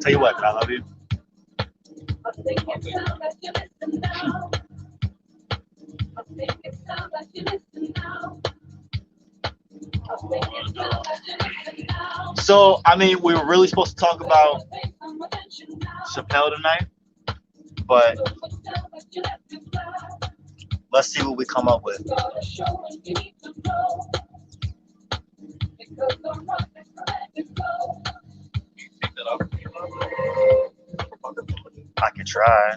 Tell you what, I love you. So, I mean, we were really supposed to talk about Chappelle tonight, but let's see what we come up with. I can try.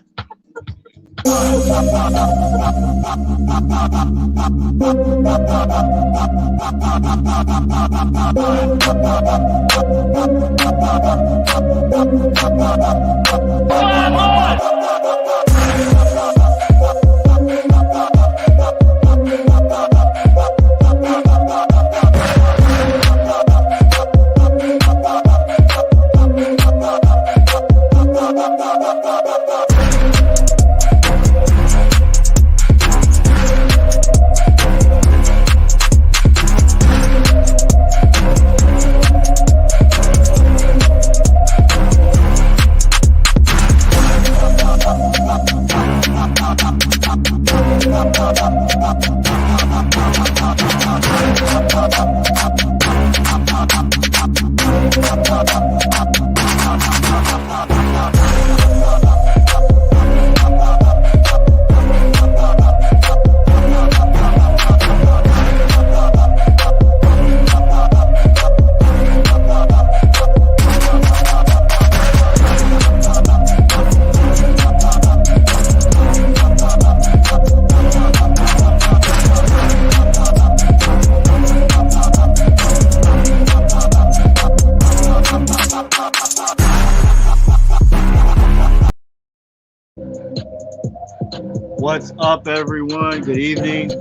What's up, everyone? Good evening.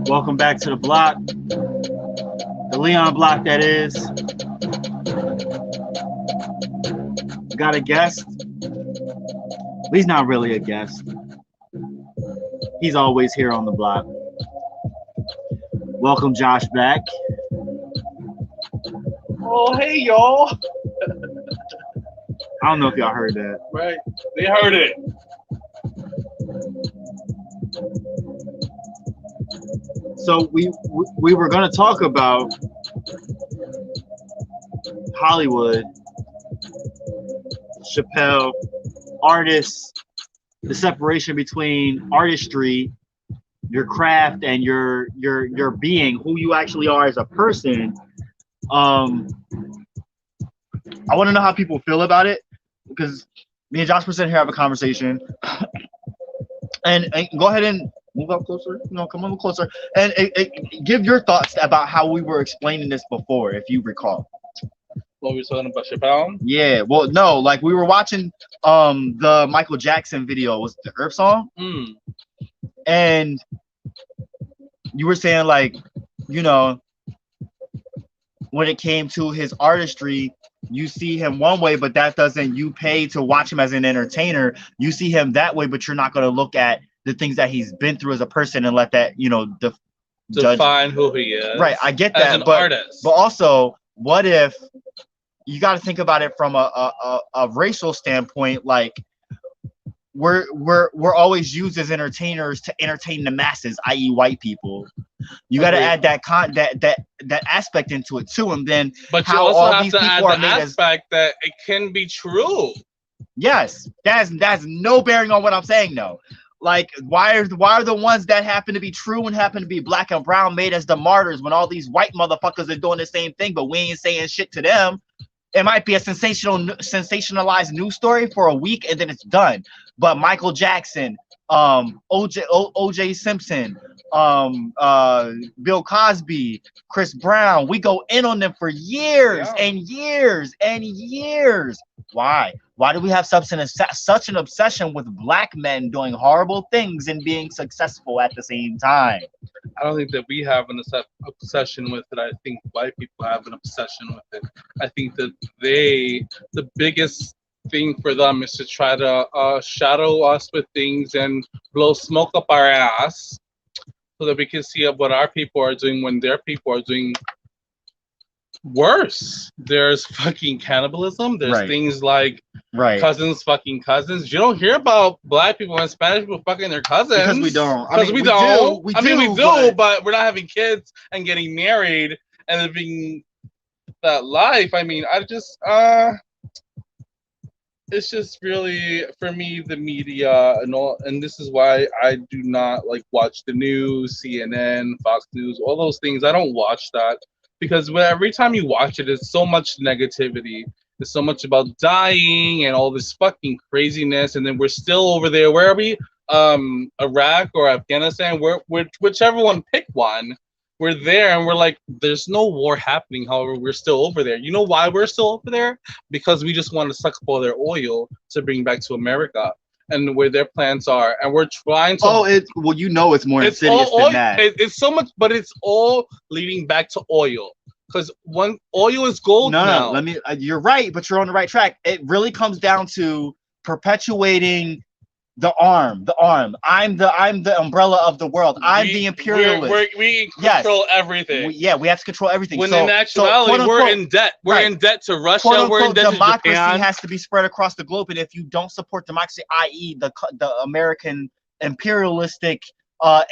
Welcome back to the block. The Leon block, that is. Got a guest. He's not really a guest. He's always here on the block. Welcome, Josh, back. Oh, hey, y'all. I don't know if y'all heard that. Right. They heard it. So we were going to talk about Hollywood, Chappelle, artists, the separation between artistry, your craft, and your being, who you actually are as a person. I want to know how people feel about it, because me and Josh were sitting here having a conversation, and go ahead and move up closer. No, come on closer, and give your thoughts about how we were explaining this before, if you recall. What were we talking about, Chappelle? Yeah, well, no, like we were watching the Michael Jackson video, was the Earth song, and you were saying, like, you know, when it came to his artistry, you see him one way, but that doesn't, you pay to watch him as an entertainer. You see him that way, but you're not going to look at the things that he's been through as a person and let that, you know, define who he is. Right, I get as that, an but artist. But also, what if you got to think about it from a racial standpoint? Like, we're always used as entertainers to entertain the masses, i.e., white people. You got to add that aspect into it too, and then but how you also all have these to people add are the made aspect that it can be true. Yes, that's no bearing on what I'm saying. No, like why are the ones that happen to be true and happen to be black and brown made as the martyrs when all these white motherfuckers are doing the same thing, but we ain't saying shit to them? It might be a sensationalized news story for a week and then it's done. But Michael Jackson, OJ Simpson, Bill Cosby, Chris Brown, we go in on them for years and years and years. Why? Why do we have such an obsession with black men doing horrible things and being successful at the same time? I don't think that we have an obsession with it. I think white people have an obsession with it. I think that the biggest thing for them is to try to shadow us with things and blow smoke up our ass so that we can see what our people are doing when their people are doing worse. There's fucking cannibalism. There's Right. things like Right. cousins fucking cousins. You don't hear about black people and Spanish people fucking their cousins. Because we don't. Because we don't. We do, but we're not having kids and getting married and living that life. I mean, I just it's just really, for me, the media and all, and this is why I do not like watch the news, CNN, Fox News, all those things. I don't watch that because every time you watch it, it's so much negativity. It's so much about dying and all this fucking craziness, and then we're still over there. Where are we? Iraq or Afghanistan? Whichever one, pick one. We're there and we're like, there's no war happening. However, we're still over there. You know why we're still over there? Because we just want to suck up all their oil to bring back to America and where their plants are. And we're trying to. Oh, it's more insidious than that. It's so much, but it's all leading back to oil. Because oil is gold now. No, you're right, but you're on the right track. It really comes down to perpetuating the arm. I'm the umbrella of the world. I'm the imperialist. We control everything. We have to control everything. When in actuality, we're in debt. We're in debt to Russia. We're in debt to Japan. Democracy has to be spread across the globe, and if you don't support democracy, i.e., the American imperialistic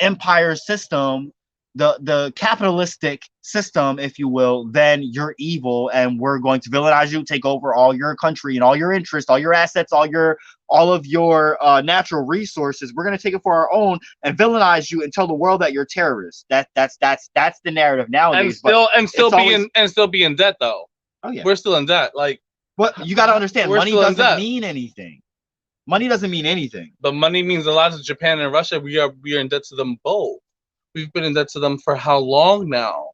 empire system, the capitalistic system, if you will, then you're evil, and we're going to villainize you, take over all your country and all your interests, all your assets, all of your natural resources. We're going to take it for our own and villainize you and tell the world that you're terrorists. That's the narrative nowadays. And still be in debt though. Oh yeah, we're still in debt. Like, what you got to understand, money doesn't mean anything. Money doesn't mean anything. But money means a lot to Japan and Russia. We are in debt to them both. We've been in debt to them for how long now?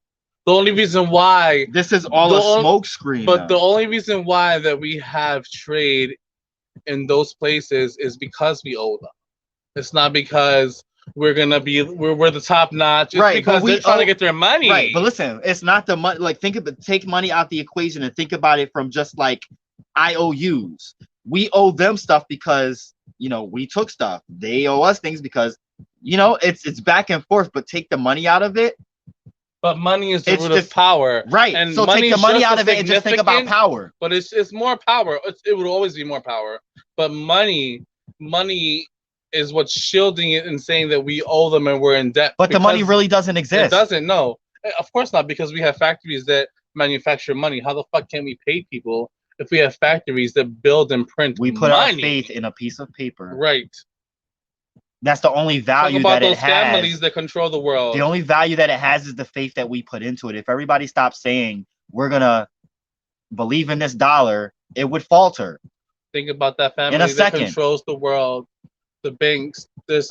The only reason why this is all a smoke screen. But the only reason why that we have trade in those places is because we owe them. It's not because we're the top notch. It's right, because they're trying to get their money. Right, but listen, it's not the money. Like, take money out the equation and think about it from just like IOUs. We owe them stuff because we took stuff. They owe us things because it's back and forth. But take the money out of it. But money is the root of power, right? And so take the money out of it and just think about power. But it's more power. It would always be more power. But money is what's shielding it and saying that we owe them and we're in debt. But the money really doesn't exist. It doesn't. No, of course not, because we have factories that manufacture money. How the fuck can we pay people if we have factories that build and print? We put our faith in a piece of paper, right? That's the only value that it has. Talk about those families that control the world. The only value that it has is the faith that we put into it. If everybody stops saying we're gonna believe in this dollar, it would falter. Think about that family that controls the world. The banks. There's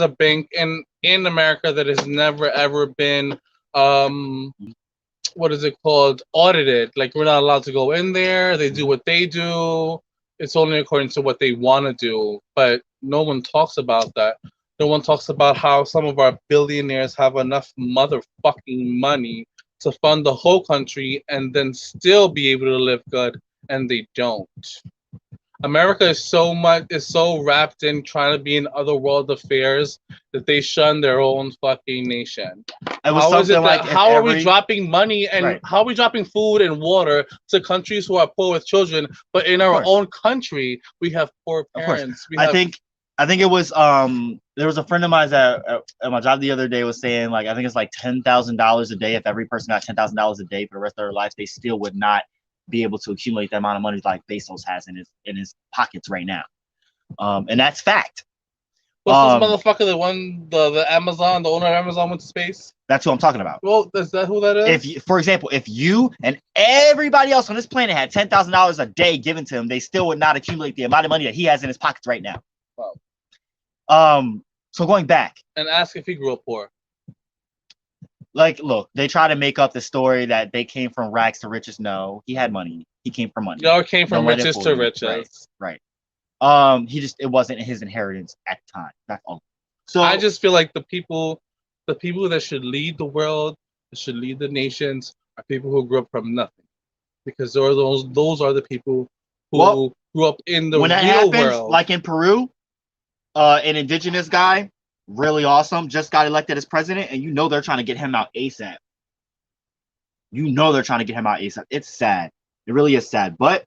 a bank in America that has never ever been what is it called? Audited. Like, we're not allowed to go in there. They do what they do. It's only according to what they want to do. But no one talks about that. No one talks about how some of our billionaires have enough motherfucking money to fund the whole country and then still be able to live good, and they don't. America is so wrapped in trying to be in other world affairs that they shun their own fucking nation. How are we dropping money and how are we dropping food and water to countries who are poor with children, but in our own country we have poor parents? I think it was there was a friend of mine at my job the other day was saying, like, I think it's like $10,000 a day. If every person got $10,000 a day for the rest of their life, they still would not be able to accumulate the amount of money like Bezos has in his pockets right now. And that's fact. What's this motherfucker that won the Amazon, the owner of Amazon went to space? That's who I'm talking about. Well, is that who that is? For example, if you and everybody else on this planet had $10,000 a day given to him, they still would not accumulate the amount of money that he has in his pockets right now. Wow. So going back. And ask if he grew up poor. Like, look, they try to make up the story that they came from rags to riches. No, he had money. He came from money. Y'all came from riches to riches. Right. It wasn't his inheritance at the time. That's all. So I just feel like the people that should lead the world, that should lead the nations, are people who grew up from nothing, because those are the people who grew up in the real world. Like in Peru, an indigenous guy, really awesome, just got elected as president, and they're trying to get him out ASAP. You know they're trying to get him out ASAP. It's sad. It really is sad. But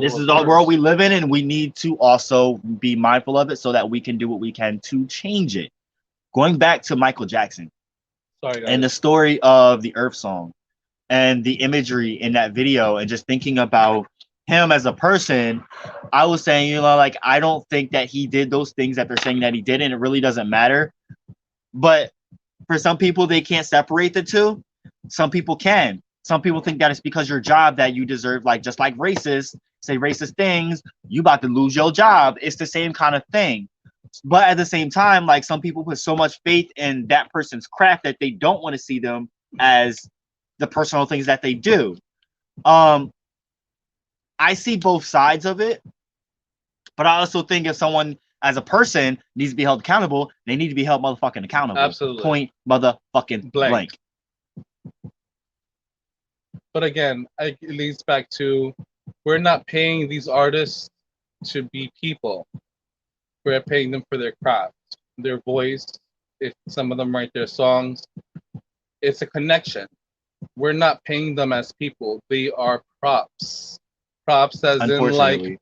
this is the world we live in, and we need to also be mindful of it so that we can do what we can to change it. Going back to Michael Jackson and the story of the Earth Song and the imagery in that video, and just thinking about him as a person, I was saying, you know, like, I don't think that he did those things that they're saying that he did, and it really doesn't matter. But for some people, they can't separate the two. Some people can. Some people think that it's because your job that you deserve, like, just like racists say racist things, you about to lose your job. It's the same kind of thing. But at the same time, like, some people put so much faith in that person's craft that they don't want to see them as the personal things that they do. I see both sides of it, but I also think if someone as a person needs to be held accountable, they need to be held motherfucking accountable. Absolutely. Point motherfucking blank. But again, it leads back to, we're not paying these artists to be people. We're paying them for their craft, their voice. If some of them write their songs, it's a connection. We're not paying them as people. They are props. Props as in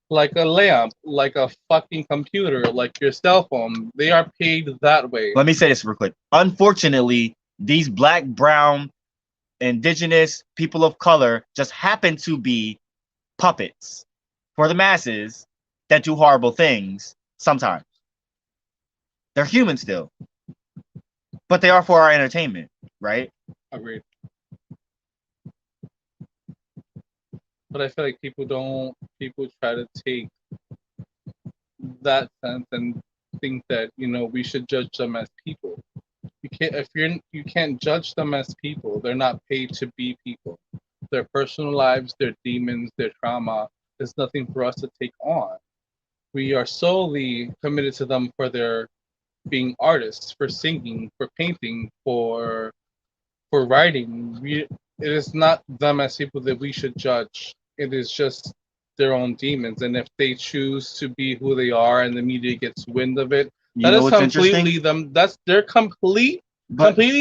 like a lamp, like a fucking computer, like your cell phone. They are paid that way. Let me say this real quick. Unfortunately, these black, brown, indigenous people of color just happen to be puppets for the masses that do horrible things sometimes. They're human still, but they are for our entertainment, right? Agreed. But I feel like people try to take that sense and think that, you know, we should judge them as people. You can't judge them as people. They're not paid to be people. Their personal lives, their demons, their trauma is nothing for us to take on. We are solely committed to them for their being artists, for singing, for painting, for writing. It is not them as people that we should judge. It is just their own demons. And if they choose to be who they are and the media gets wind of it, that is completely them. That's their completely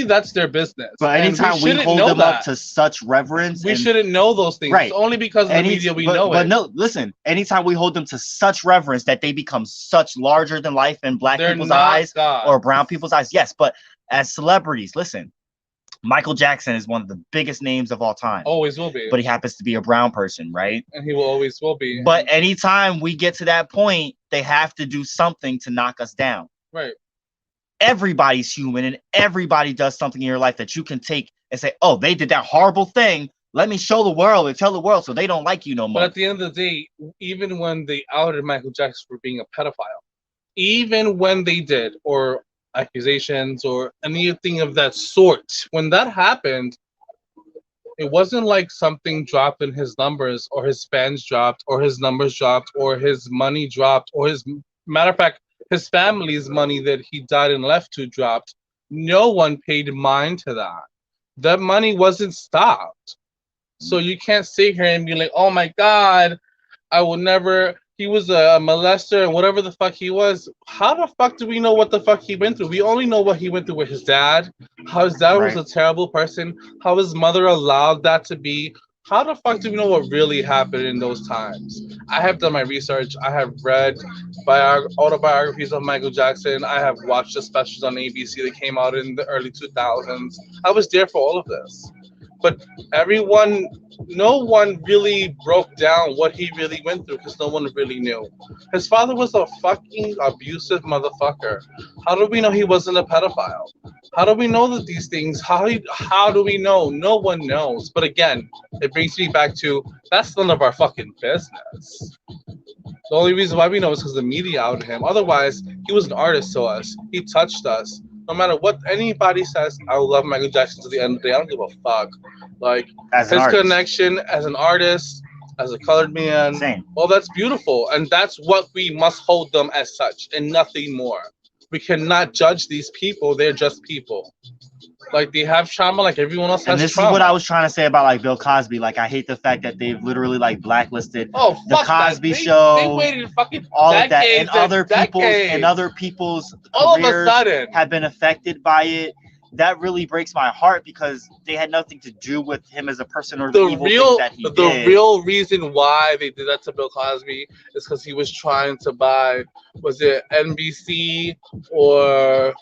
that's their business. But anytime we hold them up to such reverence, we shouldn't know those things. Right. It's only because of the media we know it. But no, listen, anytime we hold them to such reverence that they become such larger than life in black people's eyes or brown people's eyes, yes. But as celebrities, listen, Michael Jackson is one of the biggest names of all time. Always will be. But he happens to be a brown person, right? And he will always will be. But anytime we get to that point, they have to do something to knock us down. Right. Everybody's human, and everybody does something in your life that you can take and say, oh, they did that horrible thing. Let me show the world and tell the world so they don't like you no more. But at the end of the day, even when they outed Michael Jackson for being a pedophile, even when they did, or accusations or anything of that sort, when that happened, it wasn't like something dropped in his numbers, or his fans dropped, or his numbers dropped, or his money dropped, or matter of fact, his family's money that he died and left to dropped. No one paid mind to that. That money wasn't stopped. So you can't sit here and be like, oh my God, I will never, he was a molester and whatever the fuck he was. How the fuck do we know what the fuck he went through? We only know what he went through with his dad, how his dad was a terrible person, how his mother allowed that to be. How the fuck do we know what really happened in those times? I have done my research. I have read autobiographies of Michael Jackson. I have watched the specials on ABC that came out in the early 2000s. I was there for all of this. But no one really broke down what he really went through because no one really knew. His father was a fucking abusive motherfucker. How do we know he wasn't a pedophile? How do we know that these things? How do we know? No one knows. But again, it brings me back to, that's none of our fucking business. The only reason why we know is because the media outed him. Otherwise, he was an artist to us. He touched us. No matter what anybody says, I will love Michael Jackson to the end of the day. I don't give a fuck. Like, his connection as an artist, as a colored man, well, that's beautiful. And that's what we must hold them as such and nothing more. We cannot judge these people. They're just people. Like, they have trauma like everyone else has trauma. And this is what I was trying to say about, like, Bill Cosby. Like, I hate the fact that they've literally, like, blacklisted the Cosby Show, they waited fucking all of that, and other people's all careers of a sudden have been affected by it. that really breaks my heart because they had nothing to do with him as a person or the evil things that he did. The real reason why they did that to Bill Cosby is because he was trying to buy, was it NBC or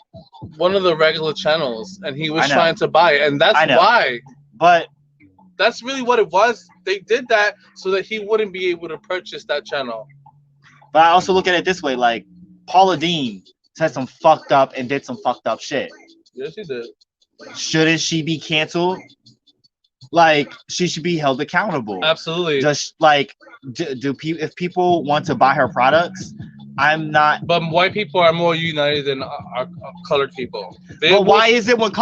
one of the regular channels, and he was trying to buy it, and that's why. But that's really what it was. They did that so that he wouldn't be able to purchase that channel. But I also look at it this way, like Paula Deen said some fucked up and did some fucked up shit. Yes, she did. Shouldn't she be canceled? Like, she should be held accountable. Absolutely. Just like, if people want to buy her products, I'm not. But white people are more united than our colored people. Well, why is it when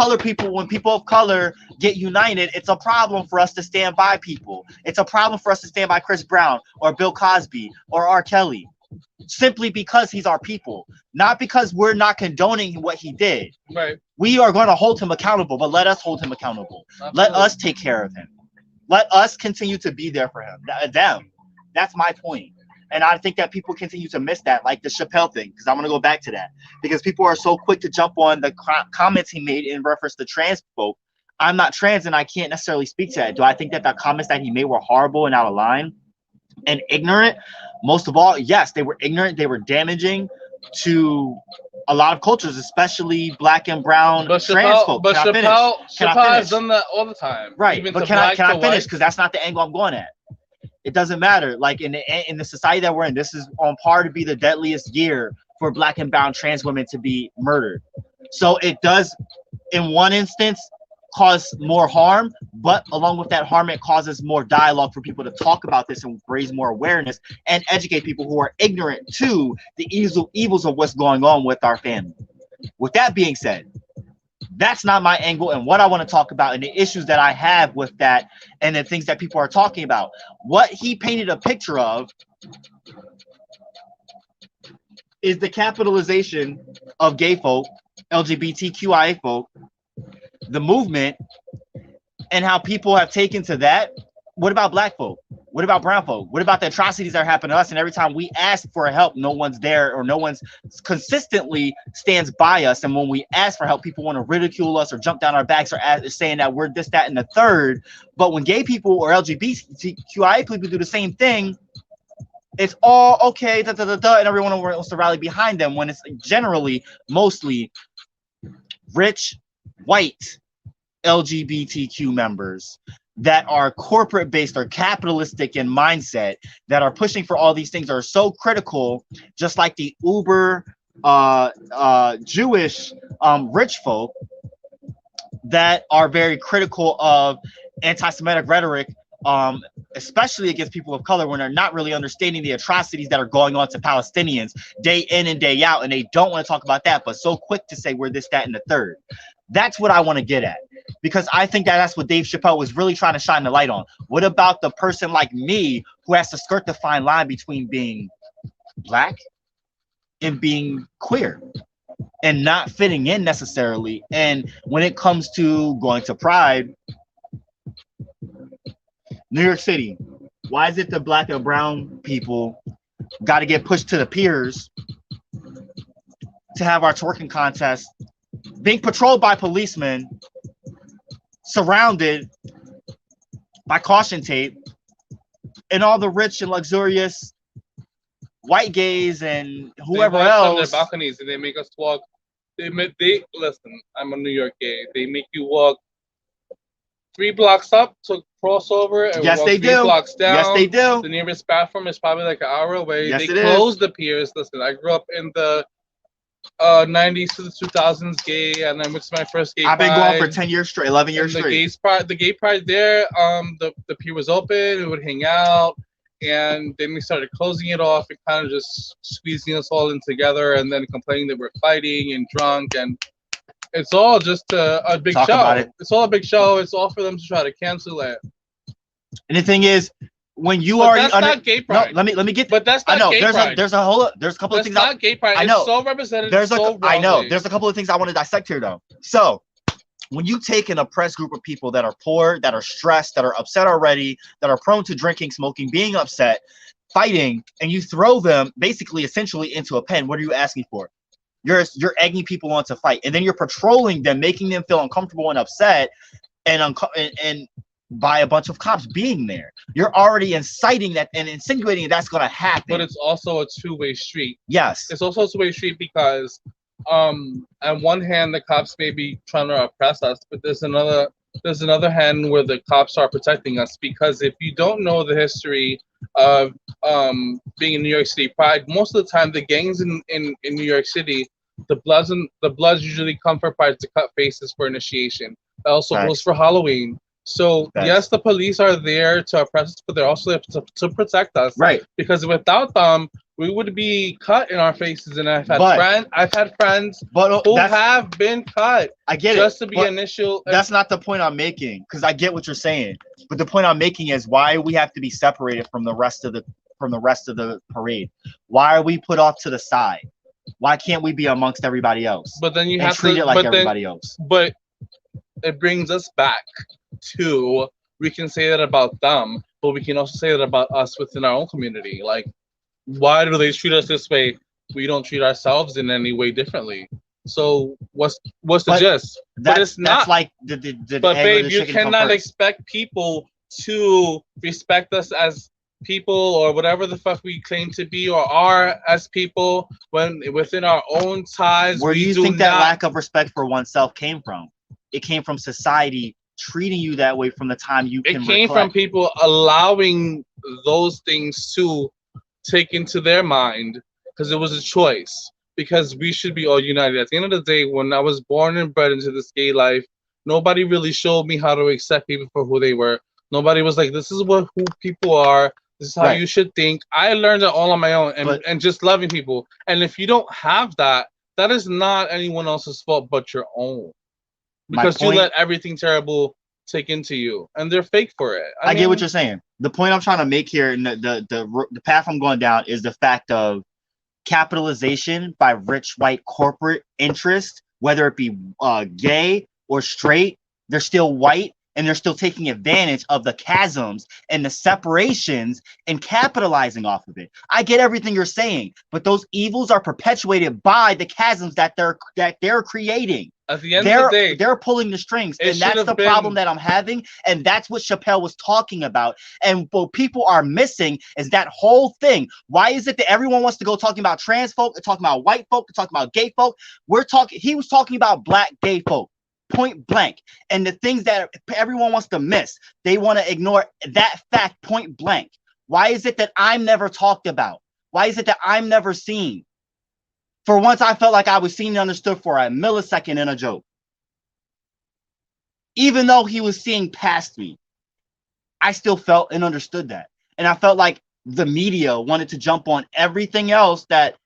people of color get united, it's a problem for us to stand by people? It's a problem for us to stand by Chris Brown or Bill Cosby or R. Kelly. Simply because he's our people, not because we're not condoning what he did. Right. We are going to hold him accountable, but let us hold him accountable. Absolutely. Let us take care of him. Let us continue to be there for him. Them. That's my point. And I think that people continue to miss that, like the Chappelle thing, because I'm going to go back to that. Because people are so quick to jump on the comments he made in reference to trans folk. I'm not trans, and I can't necessarily speak to that. Do I think that the comments that he made were horrible and out of line and ignorant? Most of all, yes, they were ignorant. They were damaging to a lot of cultures, especially black and brown trans folk. But Chappelle has done that all the time. Right. Even but can I finish? Because that's not the angle I'm going at. It doesn't matter. Like in the society that we're in, this is on par to be the deadliest year for black and brown trans women to be murdered. So it does, in one instance, cause more harm, but along with that harm, it causes more dialogue for people to talk about this and raise more awareness and educate people who are ignorant to the evils of what's going on with our family. With that being said, that's not my angle and what I want to talk about and the issues that I have with that and the things that people are talking about. What he painted a picture of is the capitalization of gay folk, LGBTQIA folk, the movement, and how people have taken to that. What about black folk? What about brown folk? What about the atrocities that are happening to us? And every time we ask for help, no one's there or no one's consistently stands by us. And when we ask for help, people want to ridicule us or jump down our backs or saying that we're this, that, and the third. But when gay people or LGBTQIA people do the same thing, it's all okay, and everyone wants to rally behind them when it's generally mostly rich, white LGBTQ members that are corporate based or capitalistic in mindset that are pushing for all these things are so critical, just like the uber Jewish rich folk that are very critical of anti-Semitic rhetoric, especially against people of color when they're not really understanding the atrocities that are going on to Palestinians day in and day out, and they don't want to talk about that, but so quick to say we're this, that, and the third. That's what I want to get at, because I think that that's what Dave Chappelle was really trying to shine the light on. What about the person like me who has to skirt the fine line between being black and being queer and not fitting in necessarily? And when it comes to going to Pride, New York City, why is it the black and brown people got to get pushed to the piers to have our twerking contest being patrolled by policemen, surrounded by caution tape, and all the rich and luxurious white gays and whoever else on their balconies, and they make us walk. They listen. I'm a New York gay. They make you walk 3 blocks up to cross over, and yes, walk they 3 do. blocks down. Yes, they do. The nearest bathroom is probably like an hour away. Yes, they close the piers. Listen, I grew up in the 90s to the 2000s gay, and I went to my first gay I've been pride. going for 10 years straight, 11 years straight. The gay pride there, the pier was open, we would hang out, and then we started closing it off and kind of just squeezing us all in together, and then complaining that we're fighting and drunk, and it's all just a big show. It's all a big show. It's all for them to try to cancel it. And the thing is, when you but already that's not gay pride. No, let me get. But that's not gay pride. There's a couple of things. That's not gay pride. I know. It's so representative. I know. There's a couple of things I want to dissect here, though. So, when you take an oppressed group of people that are poor, that are stressed, that are upset already, that are prone to drinking, smoking, being upset, fighting, and you throw them basically, essentially, into a pen, what are you asking for? You're egging people on to fight, and then you're patrolling them, making them feel uncomfortable and upset, and by a bunch of cops being there. You're already inciting that and insinuating that's going to happen. But it's also a two-way street. Yes. It's also a two-way street because on one hand the cops may be trying to oppress us, but there's another hand where the cops are protecting us, because if you don't know the history of being in New York City Pride, most of the time the gangs in New York City, the bloods usually come for Pride to cut faces for initiation. That also goes for Halloween. So yes, the police are there to oppress us, but they're also there to protect us. Right. Because without them, we would be cut in our faces. And I've had friends who have been cut. I get just it. To be initial. That's not the point I'm making, because I get what you're saying. But the point I'm making is why we have to be separated from the rest of the parade. Why are we put off to the side? Why can't we be amongst everybody else? But then you have treat it like everybody else. But it brings us back to, we can say that about them, but we can also say that about us within our own community. Like, why do they treat us this way? We don't treat ourselves in any way differently. So what's the gist? But it's not. That's like but babe, you cannot expect people to respect us as people or whatever the fuck we claim to be or are as people when within our own ties. Where do you think that lack of respect for oneself came from? It came from society treating you that way from the time you can. It came from people allowing those things to take into their mind because it was a choice. Because we should be all united. At the end of the day, when I was born and bred into this gay life, nobody really showed me how to accept people for who they were. Nobody was like, this is who people are. This is how you should think. I learned it all on my own and just loving people. And if you don't have that, that is not anyone else's fault but your own. Because you let everything terrible take into you. And they're fake for it. I get what you're saying. The point I'm trying to make here, and the path I'm going down, is the fact of capitalization by rich white corporate interest, whether it be gay or straight. They're still white, and they're still taking advantage of the chasms and the separations and capitalizing off of it. I get everything you're saying, but those evils are perpetuated by the chasms that they're creating. At the end of the day, they're pulling the strings, and that's the problem that I'm having, and that's what Chappelle was talking about. And what people are missing is that whole thing. Why is it that everyone wants to go talking about trans folk, they're talking about white folk, they're talking about gay folk? He was talking about black gay folk, point blank. And the things that everyone wants to miss, they want to ignore that fact point blank. Why is it that I'm never talked about? Why is it that I'm never seen? For once, I felt like I was seen and understood for a millisecond in a joke. Even though he was seeing past me, I still felt and understood that. And I felt like the media wanted to jump on everything else that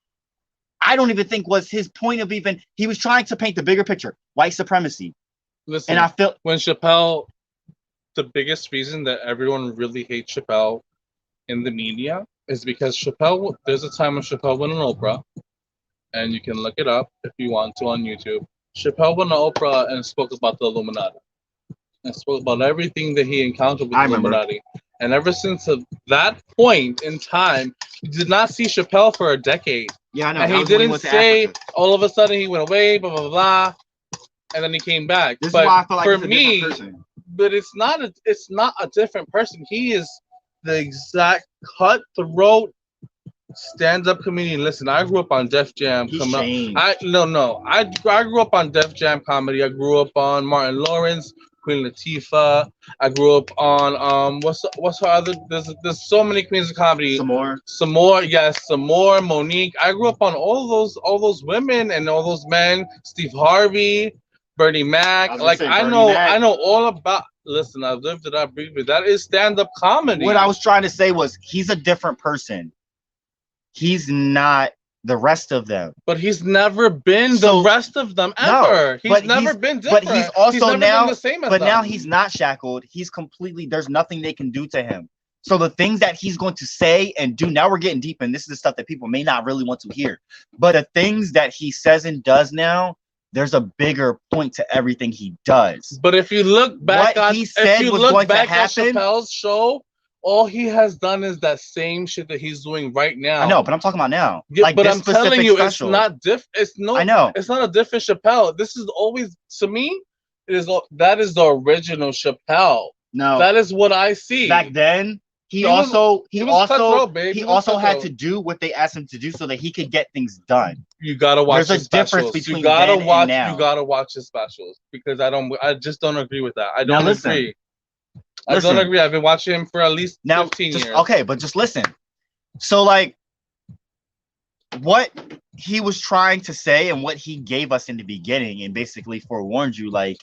I don't even think was his point of even. He was trying to paint the bigger picture, white supremacy. Listen, and I felt when Chappelle, the biggest reason that everyone really hates Chappelle in the media is because Chappelle, there's a time when Chappelle went on Oprah. And you can look it up if you want to on YouTube. Chappelle went on Oprah and spoke about the Illuminati. And spoke about everything that he encountered with the Illuminati. And ever since that point in time, you did not see Chappelle for a decade. Yeah, I know. And he didn't say, all of a sudden he went away, blah, blah, blah, and then he came back. This is why I feel like for it's a me, different person. But it's not a different person. He is the exact cutthroat stand-up comedian. Listen, I grew up on Def Jam. I grew up on Def Jam comedy. I grew up on Martin Lawrence, Queen Latifah. I grew up on what's her other? There's so many queens of comedy. Some more, yes, some more. Monique. I grew up on all those women and all those men. Steve Harvey, Bernie Mac. Like I know all about. Listen, I've lived it, I breathed it. That is stand-up comedy. What I was trying to say was he's a different person. He's not the rest of them. But he's never been the rest of them ever. He's never been different. But he's also now the same as but them. Now he's not shackled. He's completely, there's nothing they can do to him. So the things that he's going to say and do, now we're getting deep, and this is the stuff that people may not really want to hear. But the things that he says and does now, there's a bigger point to everything he does. But if you look back on Chappelle's show, all he has done is that same shit that he's doing right now. I know, but I'm talking about now. Yeah, like but this I'm telling you, special. it's not I know. It's not a different Chappelle. This is always, to me, that is the original Chappelle. No, that is what I see. Back then, he was also had to do what they asked him to do so that he could get things done. You gotta watch. There's a difference between then and now. You gotta watch his specials because I just don't agree with that. I don't agree. I don't agree. I've been watching him for at least 15 years. Okay, but just listen. So like, what he was trying to say and what he gave us in the beginning and basically forewarned you, like,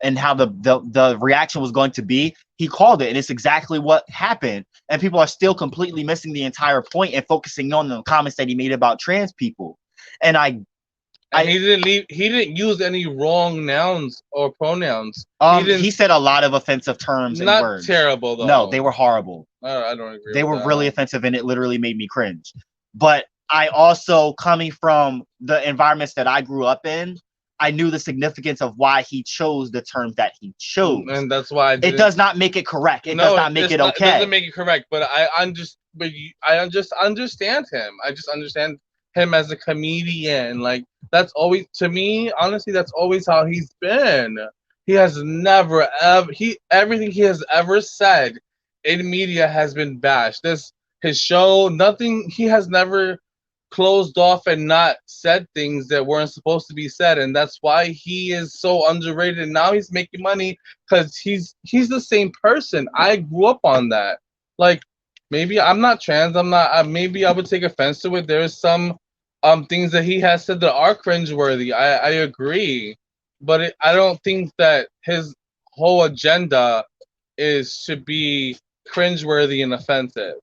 and how the reaction was going to be, he called it, and it's exactly what happened. And people are still completely missing the entire point and focusing on the comments that he made about trans people. And he didn't use any wrong nouns or pronouns. He said a lot of offensive terms and words. Not terrible though. No, they were horrible. I don't agree. They were really offensive, and it literally made me cringe. But I also, coming from the environments that I grew up in, I knew the significance of why he chose the terms that he chose, and that's why it does not make it correct. It does not make it okay. It doesn't make it correct, but I just understand him. I just understand him as a comedian. Like, that's always, to me, honestly, that's always how he's been. He has never ever everything he has ever said in media has been bashed. His show, nothing. He has never closed off and not said things that weren't supposed to be said, and that's why he is so underrated. Now he's making money because he's the same person. I grew up on that. Like, maybe I'm not trans. I'm not. Maybe I would take offense to it. There's some things that he has said that are cringeworthy. I agree, but I don't think that his whole agenda is to be cringeworthy and offensive.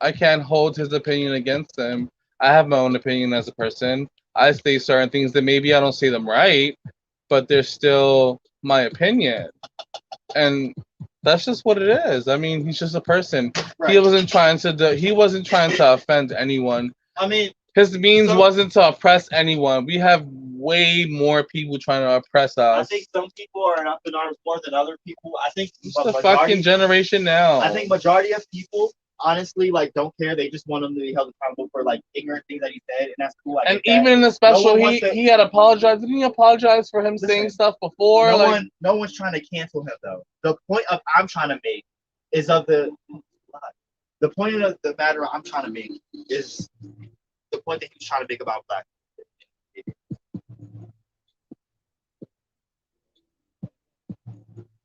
I can't hold his opinion against him. I have my own opinion as a person. I say certain things that maybe I don't say them right, but they're still my opinion. And that's just what it is. I mean, he's just a person. Right. He wasn't trying to offend anyone. I mean, his means wasn't to oppress anyone. We have way more people trying to oppress us. I think some people are up in arms more than other people. I think it's the fucking generation now. I think majority of people honestly, like, don't care. They just want him to be held accountable for like ignorant things that he said, and that's cool. And even in the special, he had apologized. Didn't he apologize for him saying stuff before? No one's trying to cancel him though. The point I'm trying to make is the point of the matter I'm trying to make is the point that he was trying to make about black people.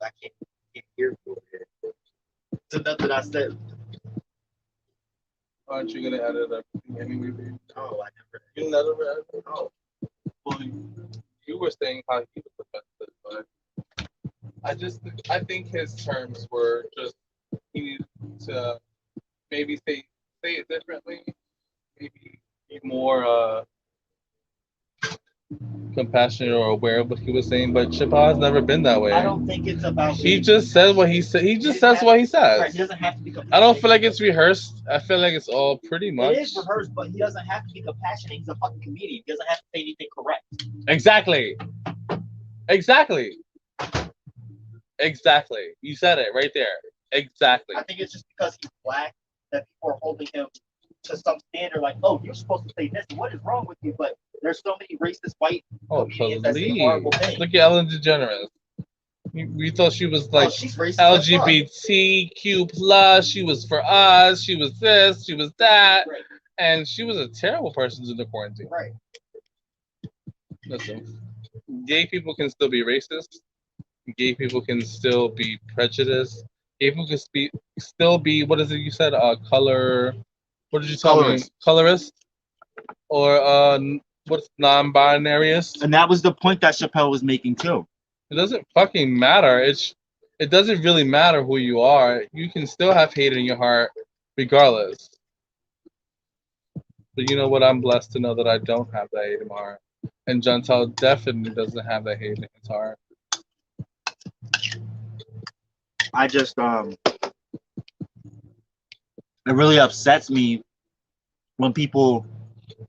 I can't hear you. So nothing I said. Aren't you gonna edit everything anyway? Oh, I never. You never edited? Oh. Well, you were saying how he was offensive, but I think his terms were just, he needed to maybe say it differently, maybe be more compassionate or aware of what he was saying, but Chappelle has never been that way. I don't think it's about. He just says what he said. He just says what he says. Right, he doesn't have to be. I don't feel like it's rehearsed. I feel like it's all pretty much. It is rehearsed, but he doesn't have to be compassionate. He's a fucking comedian. He doesn't have to say anything correct. Exactly. You said it right there. Exactly. I think it's just because he's black that people are holding him to some standard, like, oh, you're supposed to say this. What is wrong with you? But there's so many racist white comedians that say horrible things. Look at Ellen DeGeneres. We thought she was like LGBTQ plus. She was for us. She was this. She was that. Right. And she was a terrible person in the quarantine. Right. Listen, gay people can still be racist. Gay people can still be prejudiced. Gay people can still be, what is it you said? Color. What did you tell me? Colorist? Or what's non-binariest? And that was the point that Chappelle was making too. It doesn't fucking matter. It doesn't really matter who you are. You can still have hate in your heart regardless. But you know what? I'm blessed to know that I don't have that hate in my heart. And Jontel definitely doesn't have that hate in his heart. I just it really upsets me when people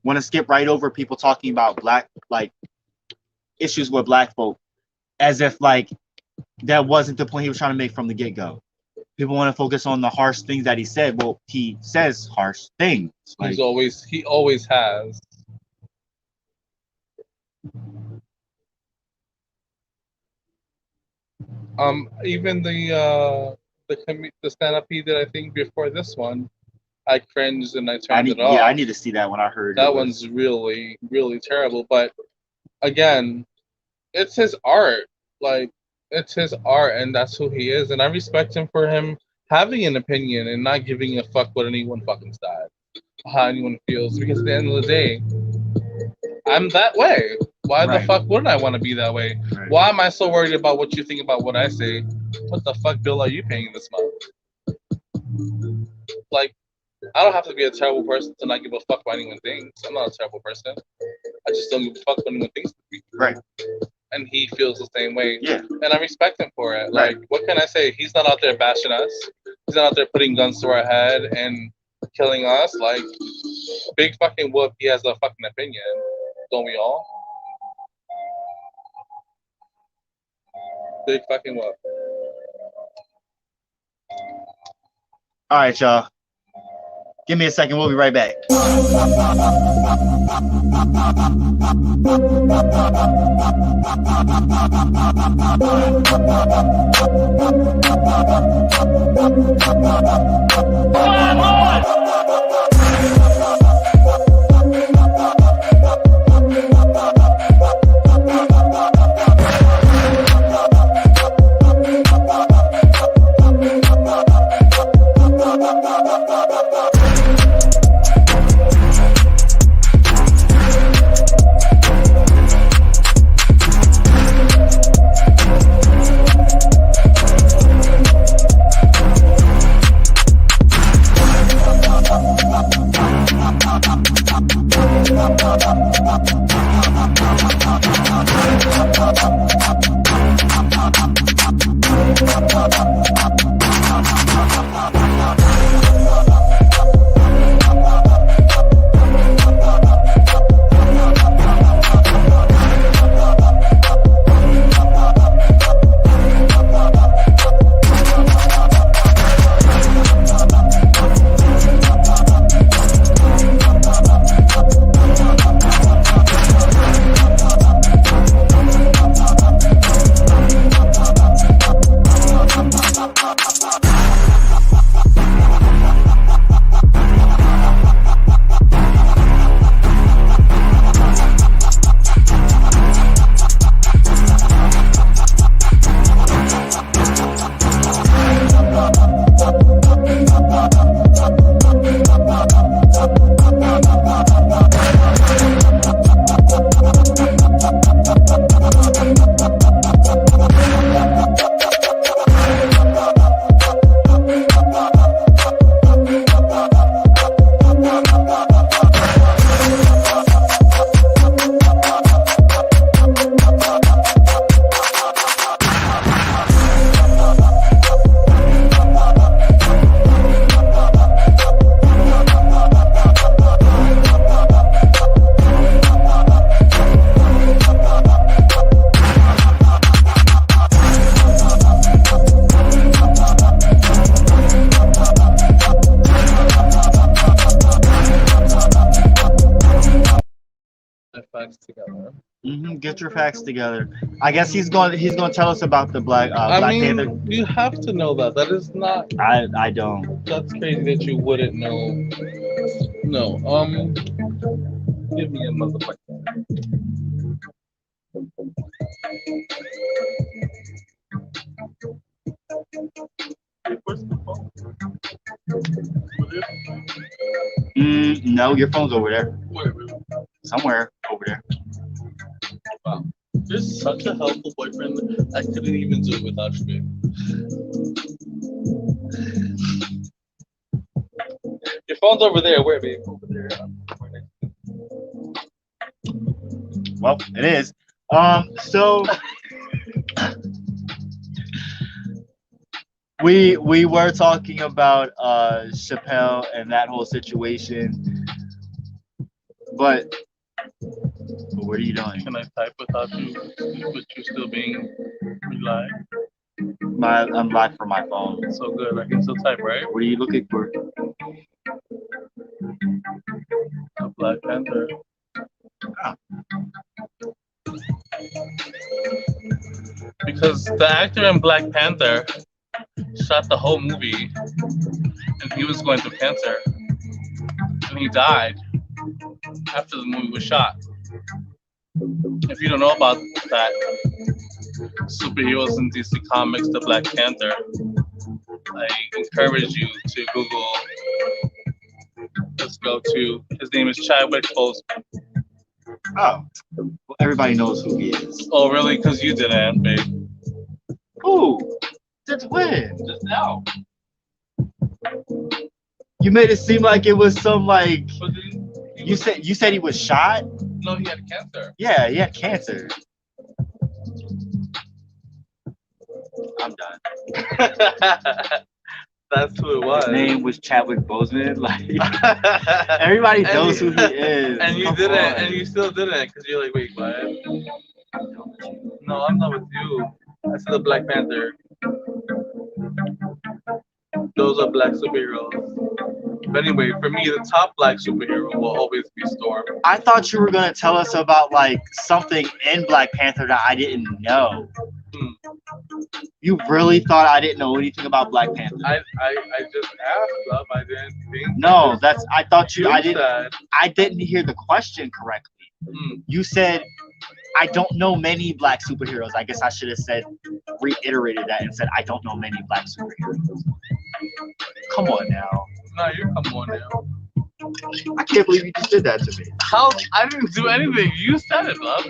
want to skip right over people talking about black, like, issues with black folk, as if like that wasn't the point he was trying to make from the get-go. People want to focus on the harsh things that he said. Well, he says harsh things. Like, he always has. Even the stand-up he did, I think before this one, I cringed and I turned it off. Yeah, I need to see that when I heard that one's really, really terrible. But again, it's his art. Like, it's his art, and that's who he is. And I respect him for him having an opinion and not giving a fuck what anyone fucking says, how anyone feels. Because at the end of the day, I'm that way. Why the fuck wouldn't I want to be that way? Right. Why am I so worried about what you think about what I say? What the fuck bill are you paying this month? Like, I don't have to be a terrible person to not give a fuck what anyone thinks. I'm not a terrible person. I just don't give a fuck what anyone thinks of me. Right. And he feels the same way. Yeah. And I respect him for it. Like, what can I say? He's not out there bashing us. He's not out there putting guns to our head and killing us. Like, big fucking whoop, he has a fucking opinion. Don't we all? Big fucking whoop. All right, y'all. Give me a second. We'll be right back. Get your facts together. I guess he's going to tell us about the Black Panther. You have to know that. That is not. I don't. That's crazy that you wouldn't know. No. Give me a motherfucker. No, your phone's over there. Where? Somewhere over there. Wow. You're such a helpful boyfriend. I couldn't even do it without you, babe. Your phone's over there. Where, babe? Over there. Well, it is. So we were talking about Chappelle and that whole situation, but what are you doing? Can I type without you, with you still being live? I'm live from my phone. So good. I can still type, right? What are you looking for? A Black Panther. Oh. Because the actor in Black Panther shot the whole movie, and he was going through cancer, and he died after the movie was shot. If you don't know about that, superheroes in DC Comics, the Black Panther, I encourage you to Google. Let's go to, his name is Chadwick Boseman. Oh. Well, everybody knows who he is. Oh, really? Because you didn't, babe. Who? Since when? Just now. You made it seem like it was some like But then you said he was shot? No, he had cancer. Yeah, he had cancer. I'm done. That's who it was. His name was Chadwick Boseman. Like everybody knows who he is. And you didn't, and you still didn't, because you're like, wait, what? No, I'm not with you. I said the Black Panther. Those are black superheroes. But anyway, for me, the top black superhero will always be Storm. I thought you were gonna tell us about like something in Black Panther that I didn't know. You really thought I didn't know anything about Black Panther? I just asked, love. I didn't think. No, that's I thought you. I Said. didn't hear the question correctly. You said I don't know many black superheroes. I guess I should have said reiterated that and said I don't know many black superheroes. Come on now. No, you come on now. I can't believe you just did that to me. How? I didn't do anything. You said it, love.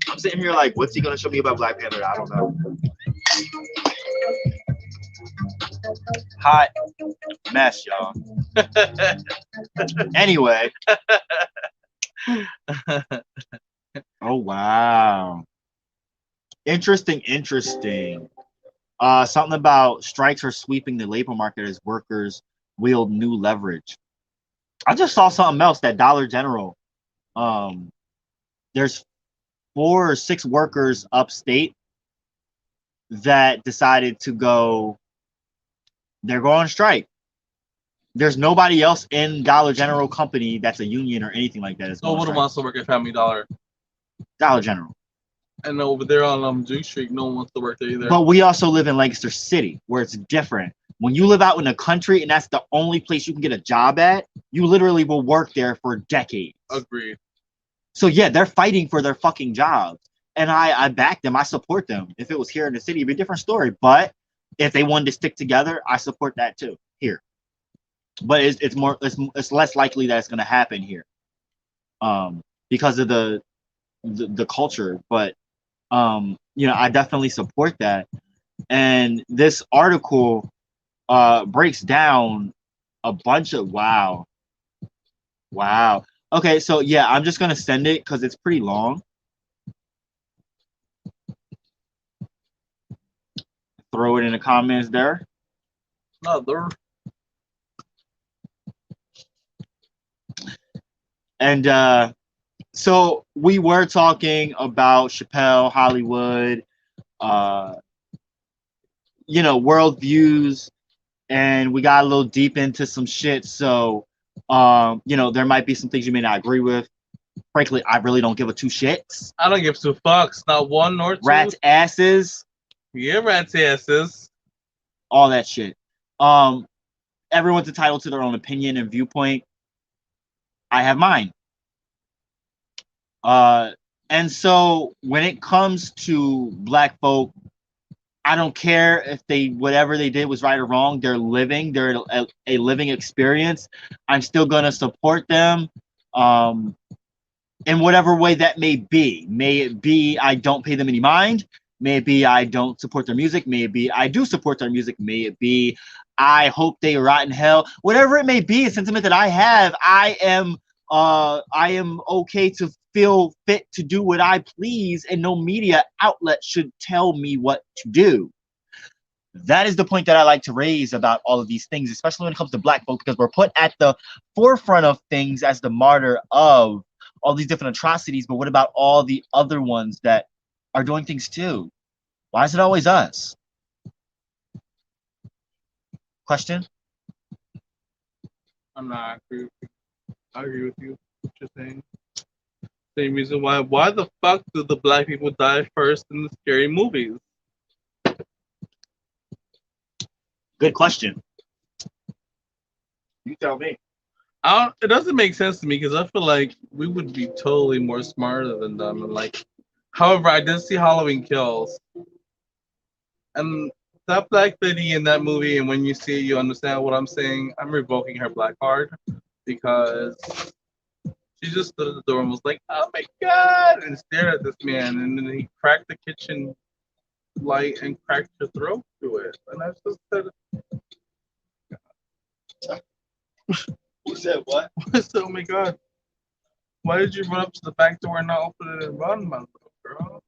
I'm sitting here like, what's he gonna show me about Black Panther? I don't know. Hot mess, y'all. Anyway. Oh wow. Interesting. Something about strikes are sweeping the labor market as workers wield new leverage. I just saw something else that Dollar General. There's 4 or 6 workers upstate that decided to go. They're going on strike. There's nobody else in Dollar General company that's a union or anything like that. No one wants to work at Family Dollar. Dollar General. And over there on Duke Street, no one wants to work there either. But we also live in Lancaster City, where it's different. When you live out in the country and that's the only place you can get a job at, you literally will work there for decades. Agreed. So yeah, they're fighting for their fucking jobs. And I back them. I support them. If it was here in the city, it'd be a different story. But if they wanted to stick together, I support that too here. But it's less likely that it's going to happen here, because of the culture. But I definitely support that. And this article breaks down a bunch of wow. Okay, so yeah, I'm just gonna send it because it's pretty long. Throw it in the comments there. And so we were talking about Chappelle, Hollywood, world views, and we got a little deep into some shit. So, there might be some things you may not agree with. Frankly, I really don't give a 2 shits. I don't give 2 fucks. Not 1 nor 2. Rats' asses. Yeah, rats' asses. All that shit. Everyone's entitled to their own opinion and viewpoint. I have mine. And so when it comes to black folk, I don't care if whatever they did was right or wrong. They're living. They're a living experience. I'm still going to support them in whatever way that may be. May it be I don't pay them any mind. May it be I don't support their music. May it be I do support their music. May it be I hope they rot in hell. Whatever it may be, a sentiment that I have, I am okay to feel fit to do what I please, and no media outlet should tell me what to do. That is the point that I like to raise about all of these things, especially when it comes to black folk, because we're put at the forefront of things as the martyr of all these different atrocities. But what about all the other ones that are doing things too. Why is it always us? Question? I'm not agree with you. I agree with you. What you're saying. Same reason why. Why the fuck do the black people die first in the scary movies? Good question. You tell me. It doesn't make sense to me because I feel like we would be totally more smarter than them. And like, however, I did see Halloween Kills, and that black lady in that movie, and when you see it, you understand what I'm saying. I'm revoking her black card because she just stood at the door and was like, "Oh my god!" and stared at this man, and then he cracked the kitchen light and cracked her throat to it. And I just said, You said what? I said, "Oh my god, why did you run up to the back door and not open it and run, my little girl?"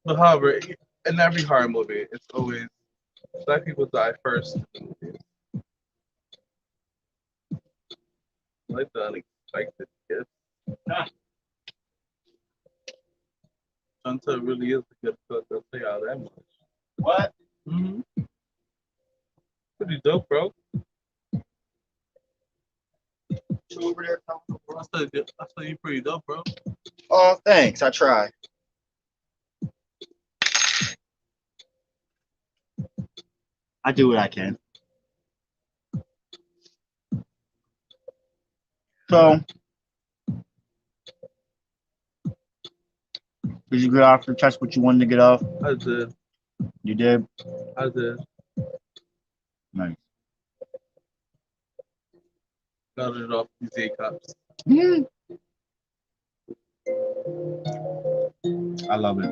But however, in every horror movie, it's always black people die first. Like the unexpected gift. Jontel really is a good cook. I'll tell y'all that much. What? Mm-hmm. Pretty dope, bro. You over there? I said you pretty dope, bro. Oh, thanks. I try. I do what I can. So, did you get off your chest what you wanted to get off? I did. You did? I did. Nice. Got it off these A cups. Mm. I love it.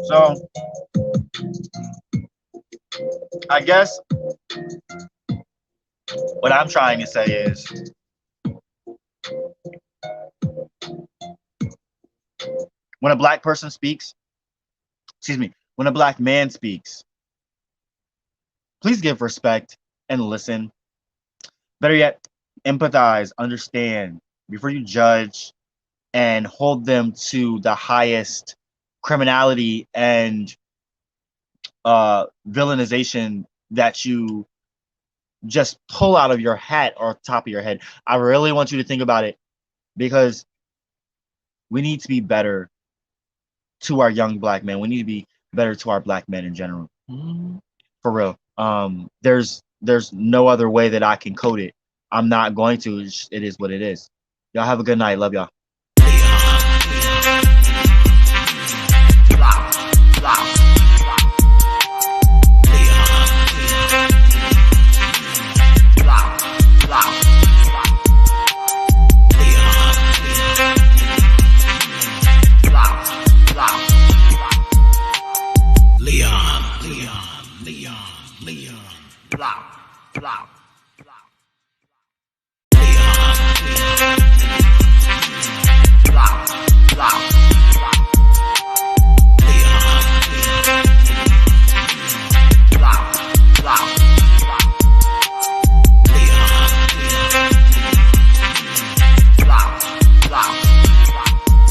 So, I guess what I'm trying to say is when a black person speaks, excuse me, when a black man speaks, please give respect and listen. Better yet, empathize, understand before you judge and hold them to the highest criminality and villainization that you just pull out of your hat or top of your head. I really want you to think about it because we need to be better to our young black men. We need to be better to our black men in general. Mm-hmm. For real. There's no other way that I can code it. I'm not going to. It is what it is. Y'all have a good night. Love y'all.